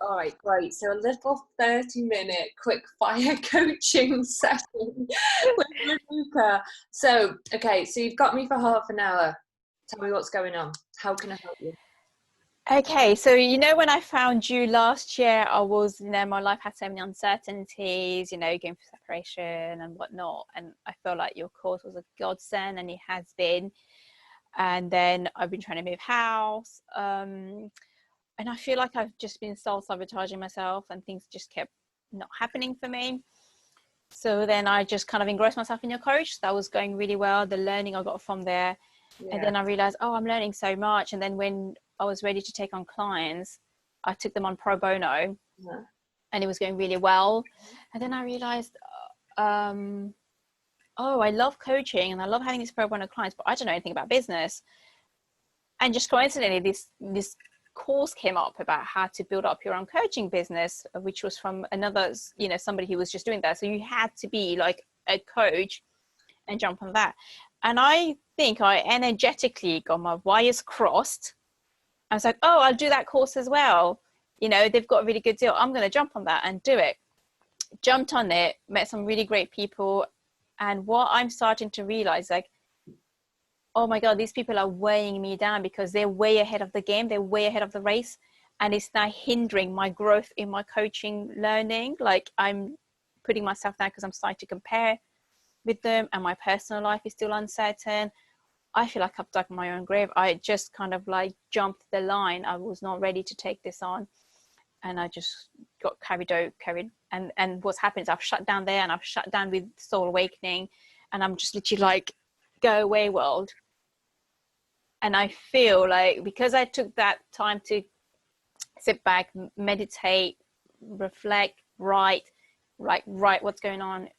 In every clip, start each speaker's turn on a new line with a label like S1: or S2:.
S1: All right, great. So a little 30-minute quick fire coaching session with Renuka. So, okay, so you've got me for half an hour. Tell me what's going on. How can I help you?
S2: Okay, so when I found you last year, I was, my life had so many uncertainties, going for separation and whatnot. And I felt like your course was a godsend, and it has been. And then I've been trying to move house. And I feel like I've just been self-sabotaging myself, and things just kept not happening for me. So then I just kind of engrossed myself in your coach. That was going really well. The learning I got from there. Yeah. And then I realized, I'm learning so much. And then when I was ready to take on clients, I took them on pro bono, and it was going really well. And then I realized, I love coaching and I love having these pro bono clients, but I don't know anything about business. And just coincidentally, this course came up about how to build up your own coaching business, which was from another, somebody who was just doing that. So you had to be like a coach and jump on that. And I think I energetically got my wires crossed. I was like, I'll do that course as well. They've got a really good deal. I'm going to jump on that and do it. Jumped on it, met some really great people. And what I'm starting to realize, like, oh my God, these people are weighing me down because they're way ahead of the game. They're way ahead of the race. And it's now hindering my growth in my coaching learning. Like, I'm putting myself down because I'm starting to compare with them, and my personal life is still uncertain. I feel like I've dug my own grave. I just kind of like jumped the line. I was not ready to take this on, and I just got carried. And what's happened is I've shut down there, and I've shut down with Soul Awakening, and I'm just literally like, go away world. And I feel like because I took that time to sit back, meditate, reflect, write what's going on.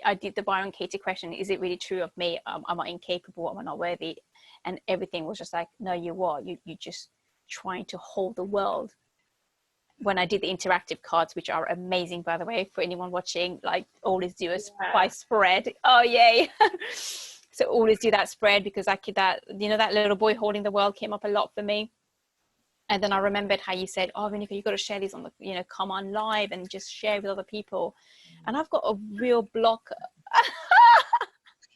S2: I did the Byron Katie question. Is it really true of me? Am I incapable? Am I not worthy? And everything was just like, no, you are. You're just trying to hold the world. When I did the interactive cards, which are amazing, by the way, for anyone watching, like always do a by spread. Oh, yay. So always do that spread, because that little boy holding the world came up a lot for me. And then I remembered how you said, Renuka, you've got to share these on the, come on live and just share with other people. And I've got a real block.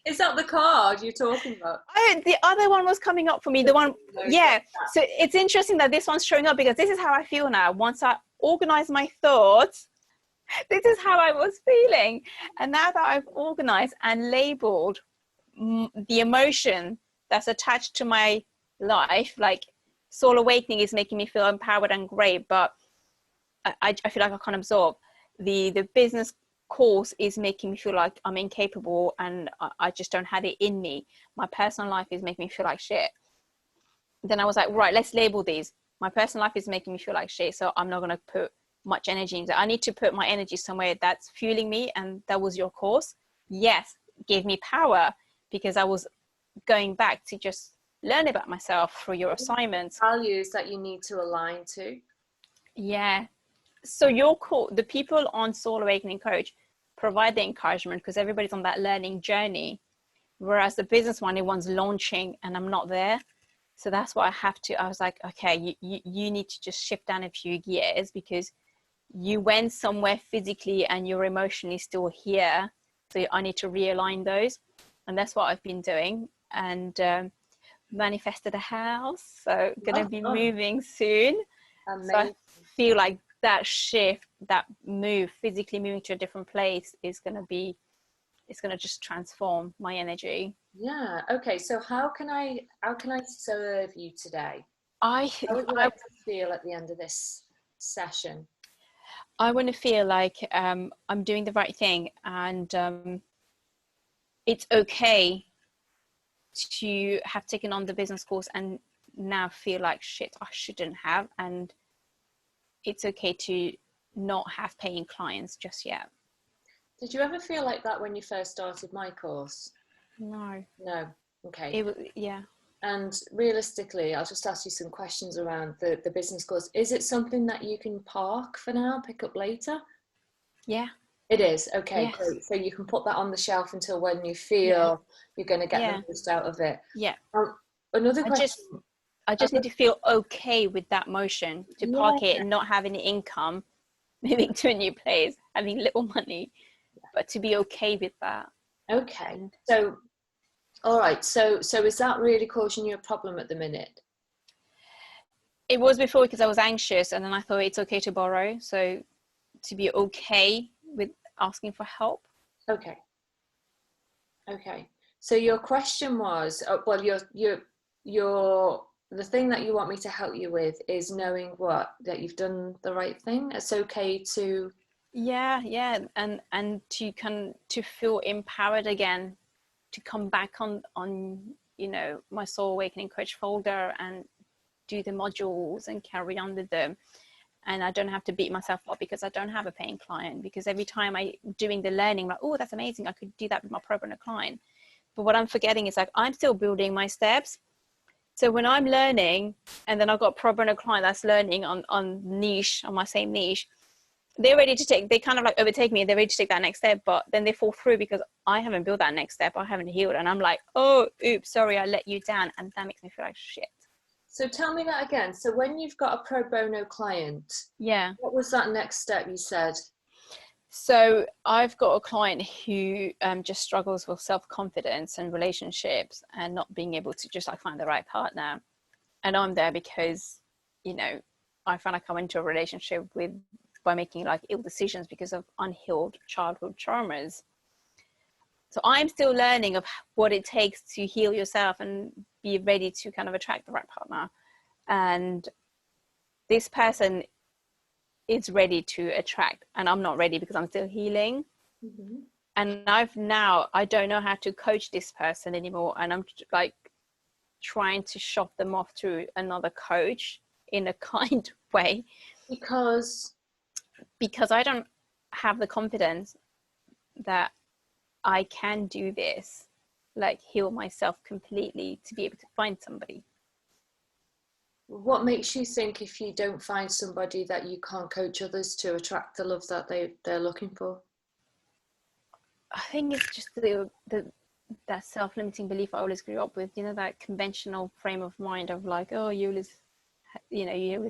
S1: Is that the card you're talking about?
S2: The other one was coming up for me. The one, yeah. So it's interesting that this one's showing up, because this is how I feel now. Once I organize my thoughts, this is how I was feeling. And now that I've organized and labeled the emotion that's attached to my life, like Soul Awakening is making me feel empowered and great, but I feel like I can't absorb. The business course is making me feel like I'm incapable and I just don't have it in me. My personal life is making me feel like shit. Then I was like, right, let's label these. My personal life is making me feel like shit, so I'm not going to put much energy into it. I need to put my energy somewhere that's fueling me, and that was your course. Yes, gave me power, because I was going back to just learn about myself through your assignments.
S1: Values that you need to align to.
S2: Yeah. So the people on Soul Awakening Coach provide the encouragement, because everybody's on that learning journey. Whereas the business one, everyone's launching and I'm not there. So that's what I was like, okay, you need to just shift down a few gears, because you went somewhere physically and you're emotionally still here. So I need to realign those. And that's what I've been doing. And manifested a house. So going to be moving soon. Amazing. So I feel like that shift, that move, physically moving to a different place is going to just transform my energy.
S1: Yeah. Okay. So how can I serve you today?
S2: How
S1: would you like to feel at the end of this session?
S2: I want to feel like I'm doing the right thing, and it's okay to have taken on the business course and now feel like shit, I shouldn't have. And it's okay to not have paying clients just yet.
S1: Did you ever feel like that when you first started my course?
S2: No.
S1: Okay.
S2: Yeah.
S1: And realistically, I'll just ask you some questions around the business course. Is it something that you can park for now, pick up later?
S2: Yeah.
S1: It is. Okay,
S2: yes.
S1: Great. So you can put that on the shelf until when you feel you're going to get the most out of it.
S2: Yeah.
S1: Another question.
S2: I just need to feel okay with that motion, to park
S1: Yeah.
S2: it, not having income, moving to a new place, having little money, but to be okay with that.
S1: Okay.
S2: And
S1: So, all right. So is that really causing you a problem at the minute?
S2: it was before because I was anxious, and then I thought it's okay to borrow. So to be okay with asking for help.
S1: Okay. Okay. So your question was, well, your the thing that you want me to help you with is knowing what, that you've done the right thing. It's okay to.
S2: Yeah, and to feel empowered again, to come back on my Soul Awakening coach folder and do the modules and carry on with them. And I don't have to beat myself up because I don't have a paying client, because every time I'm doing the learning, I'm like, oh, that's amazing, I could do that with my pro bono client. But what I'm forgetting is, like, I'm still building my steps. So when I'm learning, and then I've got a pro bono client that's learning on my same niche, they kind of like overtake me, and they're ready to take that next step, but then they fall through because I haven't built that next step, I haven't healed, and I'm like, oh, oops, sorry, I let you down. And that makes me feel like shit.
S1: So tell me that again. So when you've got a pro bono client,
S2: Yeah.
S1: what was that next step you said?
S2: So I've got a client who just struggles with self-confidence and relationships and not being able to just like find the right partner. And I'm there because, I find like I went into a relationship by making like ill decisions because of unhealed childhood traumas. So I'm still learning of what it takes to heal yourself and be ready to kind of attract the right partner. And this person is ready to attract, and I'm not ready because I'm still healing.
S1: Mm-hmm.
S2: And I don't know how to coach this person anymore, and I'm like trying to shop them off to another coach in a kind way,
S1: Because
S2: I don't have the confidence that I can do this, like heal myself completely to be able to find somebody.
S1: what makes you think if you don't find somebody that you can't coach others to attract the love that they're looking for?
S2: I think it's just that self-limiting belief I always grew up with, that conventional frame of mind of like, oh, you always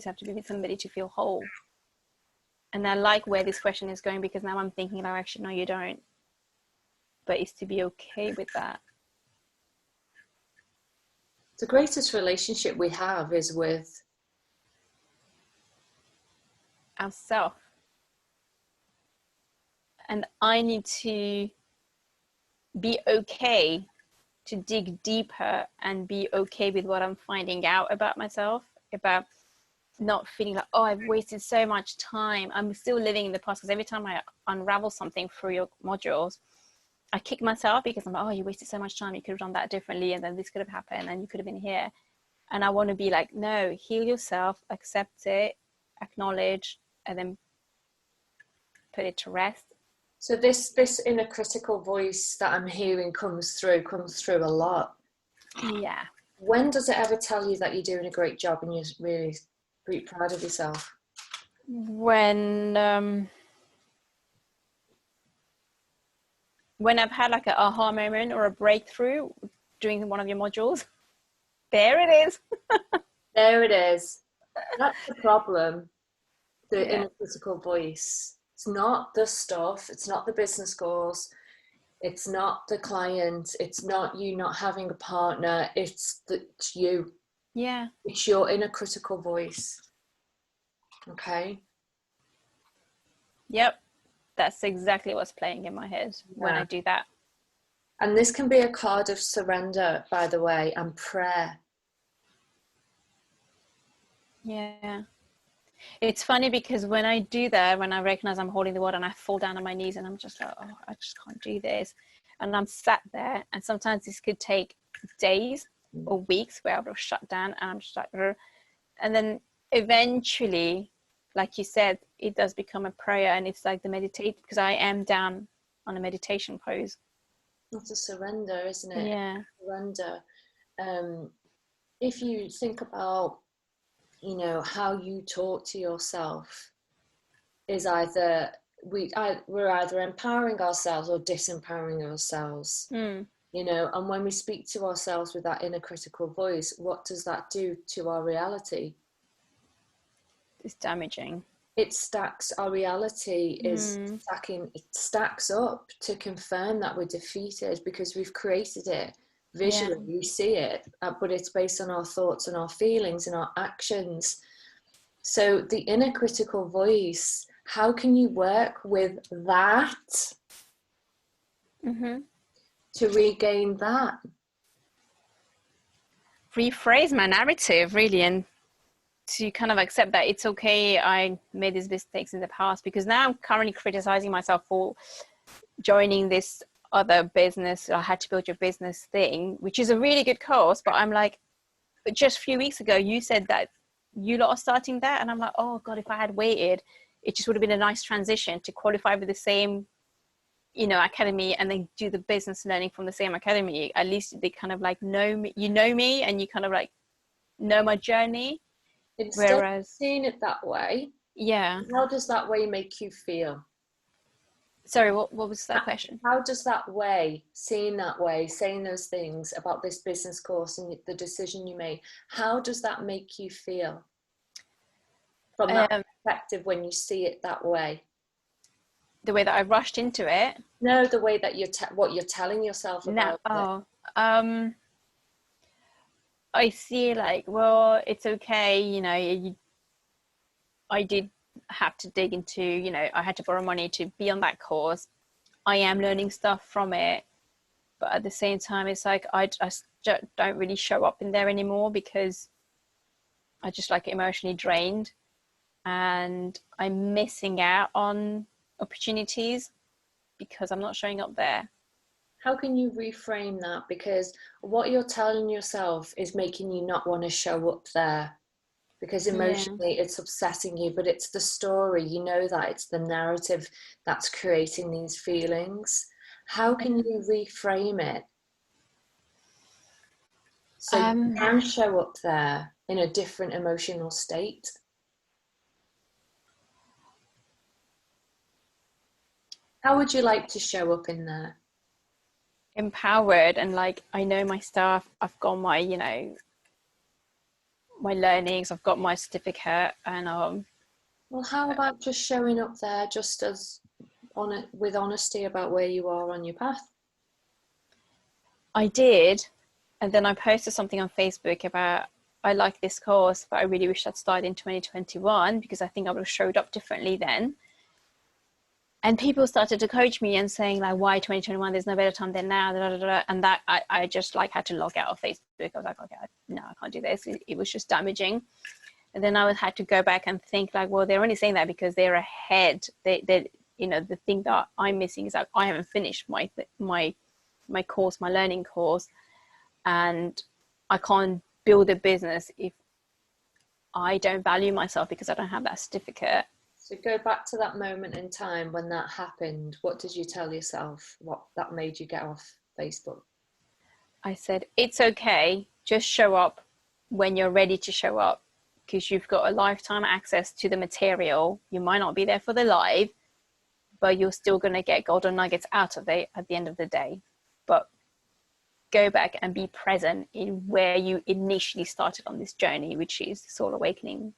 S2: have to be with somebody to feel whole. And I like where this question is going, because now I'm thinking, like, actually, no, you don't. But it's to be okay with that.
S1: The greatest relationship we have is with
S2: Ourself. And I need to be okay to dig deeper and be okay with what I'm finding out about myself, about not feeling like, oh, I've wasted so much time. I'm still living in the past, because every time I unravel something through your modules, I kick myself because I'm like, oh, you wasted so much time. You could have done that differently, and then this could have happened, and you could have been here. And I want to be like, no, heal yourself, accept it, acknowledge, and then put it to rest.
S1: So this inner critical voice that I'm hearing comes through a lot.
S2: Yeah.
S1: When does it ever tell you that you're doing a great job and you're really, really proud of yourself?
S2: When I've had like an aha moment or a breakthrough doing one of your modules, there it is.
S1: There it is. That's the problem. The
S2: Yeah.
S1: inner critical voice. It's not the stuff. It's not the business goals. It's not the client. It's not you not having a partner. It's you.
S2: Yeah.
S1: It's your inner critical voice. Okay.
S2: Yep. That's exactly what's playing in my head when I do that.
S1: And this can be a card of surrender, by the way, and prayer.
S2: Yeah. It's funny because when I do that, when I recognize I'm holding the water and I fall down on my knees and I'm just like, oh, I just can't do this. And I'm sat there, and sometimes this could take days or weeks where I'll shut down and I'm just like, ugh. And then eventually, like you said, it does become a prayer, and it's like the meditate, because I am down on a meditation pose.
S1: It's a surrender, isn't it?
S2: Yeah.
S1: Surrender. If you think about, how you talk to yourself is we're either empowering ourselves or disempowering ourselves. you know. And when we speak to ourselves with that inner critical voice, what does that do to our reality?
S2: It's damaging.
S1: It stacks, our reality is stacking, it stacks up to confirm that we're defeated because we've created it visually.
S2: Yeah.
S1: We see it, but it's based on our thoughts and our feelings and our actions. So the inner critical voice, how can you work with that to regain that?
S2: Rephrase my narrative, really, and to kind of accept that it's okay, I made these mistakes in the past, because now I'm currently criticizing myself for joining this other business. I had to build your business thing, which is a really good course, but I'm like, but just a few weeks ago you said that you lot are starting that, and I'm like, oh god, if I had waited, it just would have been a nice transition to qualify with the same, you know, academy, and then do the business learning from the same academy. At least they kind of like know me, you know me, and you kind of like know my journey.
S1: Instead
S2: Whereas,
S1: of seeing it that way,
S2: yeah.
S1: how does that way make you feel?
S2: Sorry, what was that question?
S1: How does that way, seeing that way, saying those things about this business course and the decision you made, how does that make you feel from that perspective when you see it that way?
S2: The way that I rushed into it?
S1: No, the way that what you're telling yourself about it.
S2: I see like, well, it's okay, you know, I did have to dig into, you know, I had to borrow money to be on that course. I am learning stuff from it, but at the same time, it's like I don't really show up in there anymore because I just like emotionally drained, and I'm missing out on opportunities because I'm not showing up there.
S1: How can you reframe that? Because what you're telling yourself is making you not want to show up there, because emotionally it's upsetting you, but it's the story, you know, that it's the narrative that's creating these feelings. How can you reframe it so you can show up there in a different emotional state? How would you like to show up in there?
S2: Empowered, and like, I know my stuff, I've got my, you know, my learnings, I've got my certificate, and
S1: well, how about just showing up there just as with honesty about where you are on your path?
S2: I did, and then I posted something on Facebook about, I like this course, but I really wish I'd started in 2021 because I think I would have showed up differently then. And people started to coach me and saying like, why 2021? There's no better time than now. Da, da, da, da. And that I just like had to log out of Facebook. I was like, okay, no, I can't do this. It was just damaging. And then I had to go back and think like, well, they're only saying that because they're ahead. They you know, the thing that I'm missing is that I haven't finished my course, my learning course, and I can't build a business if I don't value myself because I don't have that certificate.
S1: So go back to that moment in time when that happened. What did you tell yourself? What that made you get off Facebook?
S2: I said, it's okay. Just show up when you're ready to show up, because you've got a lifetime access to the material. You might not be there for the live, but you're still going to get golden nuggets out of it at the end of the day. But go back and be present in where you initially started on this journey, which is Soul Awakening.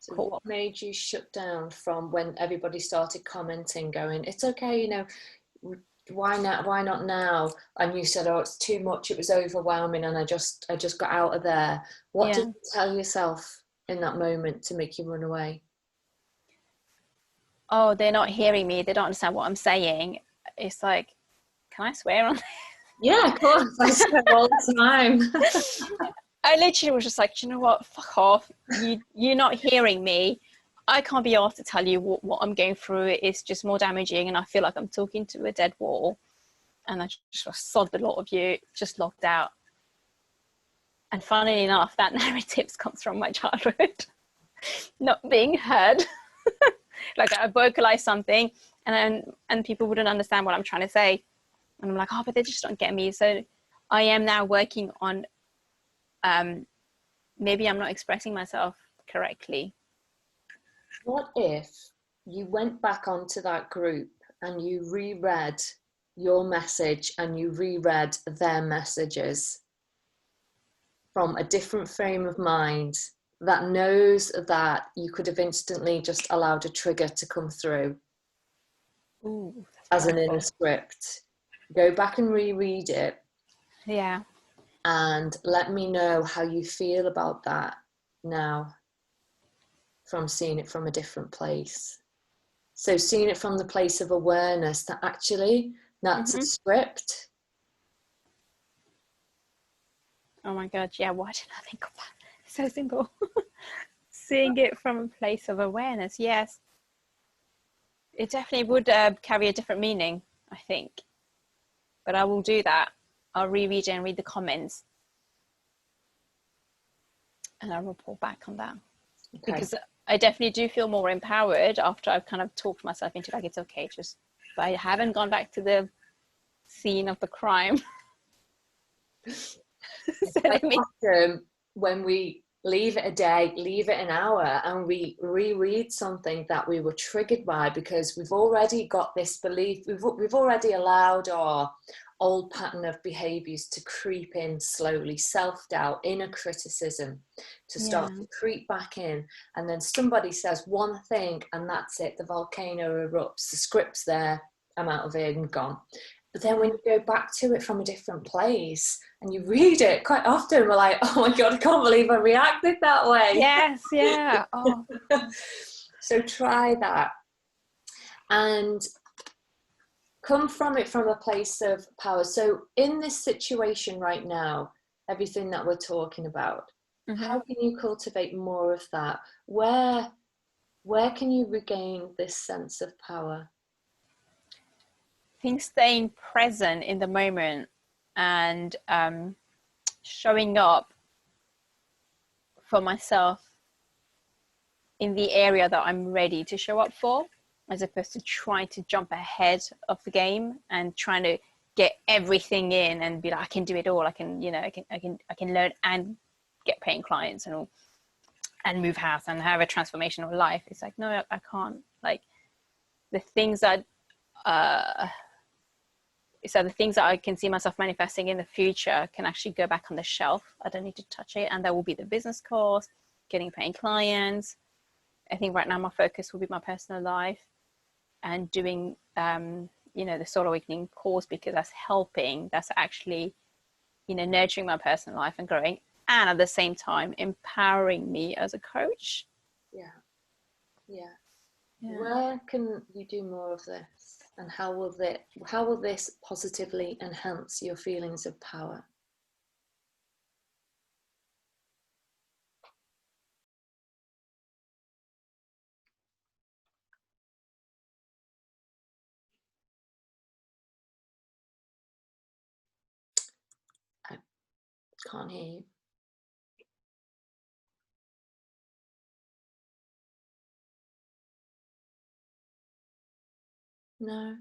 S1: So what made you shut down from when everybody started commenting, going, it's okay, you know, why not now? And you said, oh, it's too much, it was overwhelming, and I just got out of there. What did you tell yourself in that moment to make you run away?
S2: Oh, they're not hearing me, they don't understand what I'm saying. It's like, can I swear on this?
S1: Yeah, of course. I swear all the time.
S2: I literally was just like, you know what, fuck off. You're not hearing me. I can't be asked to tell you what I'm going through. It's just more damaging, and I feel like I'm talking to a dead wall. And I just sobbed a lot of you, just locked out. And funnily enough, that narrative comes from my childhood. Not being heard. Like I vocalize something and people wouldn't understand what I'm trying to say. And I'm like, oh, but they just don't get me. So I am now working on maybe I'm not expressing myself correctly.
S1: What if you went back onto that group and you reread your message and you reread their messages from a different frame of mind that knows that you could have instantly just allowed a trigger to come through.
S2: Ooh,
S1: as
S2: that's
S1: an inner
S2: powerful.
S1: script, go back and reread it.
S2: Yeah.
S1: And let me know how you feel about that now, from seeing it from a different place. So seeing it from the place of awareness that actually that's a script.
S2: Oh my God, yeah, why didn't I think of that? It's so simple. Seeing it from a place of awareness, yes. It definitely would carry a different meaning, I think. But I will do that. I'll reread it and read the comments. And I'll report back on that.
S1: Okay.
S2: Because I definitely do feel more empowered after I've kind of talked myself into like, it's okay, just, but I haven't gone back to the scene of the crime. So let me...
S1: Often when we leave it a day, leave it an hour, and we reread something that we were triggered by, because we've already got this belief, we've already allowed our old pattern of behaviors to creep in slowly, self-doubt, inner criticism to start to creep back in, and then somebody says one thing and that's it, the volcano erupts, the script's there, I'm out of here and gone. But then when you go back to it from a different place and you read it, quite often we're like, oh my God, I can't believe I reacted that way.
S2: Yes, yeah. Oh.
S1: So try that. And come from it from a place of power. So in this situation right now, everything that we're talking about, how can you cultivate more of that? Where can you regain this sense of power?
S2: I think staying present in the moment and showing up for myself in the area that I'm ready to show up for, as opposed to trying to jump ahead of the game and trying to get everything in and be like, I can do it all. I can, you know, I can learn and get paying clients and all, and move house and have a transformational life. It's like, no, I can't. Like the things that, so the things that I can see myself manifesting in the future can actually go back on the shelf. I don't need to touch it. And there will be the business course, getting paying clients. I think right now my focus will be my personal life and doing, you know, the Soul Awakening course, because that's helping, that's actually, you know, nurturing my personal life and growing, and at the same time empowering me as a coach.
S1: Yeah. Where can you do more of this, and how will this positively enhance your feelings of power? I can't hear you. No.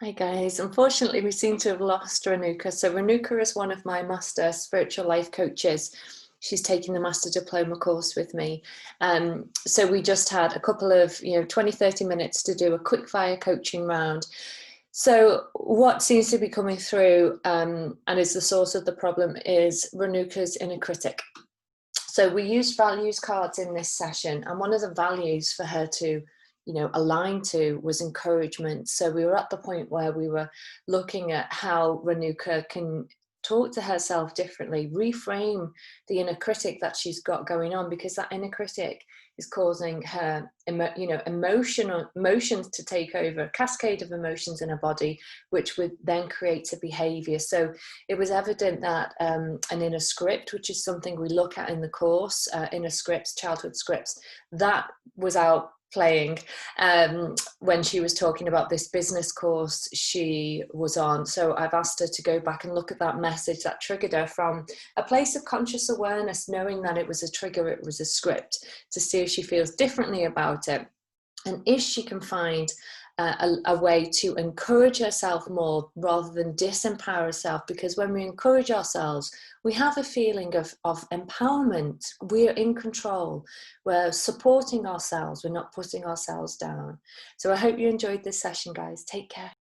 S1: Hi guys, unfortunately we seem to have lost Renuka. So Renuka is one of my master spiritual life coaches. She's taking the master diploma course with me. So we just had a couple of 20-30 minutes to do a quick fire coaching round. So what seems to be coming through and is the source of the problem is Renuka's inner critic. So we used values cards in this session, and one of the values for her to align to was encouragement. So we were at the point where we were looking at how Renuka can talk to herself differently, reframe the inner critic that she's got going on, because that inner critic is causing her emotions to take over, a cascade of emotions in her body, which would then create a behavior. So it was evident that an inner script, which is something we look at in the course, inner scripts, childhood scripts, that was out playing when she was talking about this business course she was on. So I've asked her to go back and look at that message that triggered her from a place of conscious awareness, knowing that it was a trigger, it was a script, to see if she feels differently about it. And if she can find a way to encourage herself more rather than disempower herself, because when we encourage ourselves, we have a feeling of empowerment. We're in control. We're supporting ourselves. We're not putting ourselves down. So I hope you enjoyed this session, guys. Take care.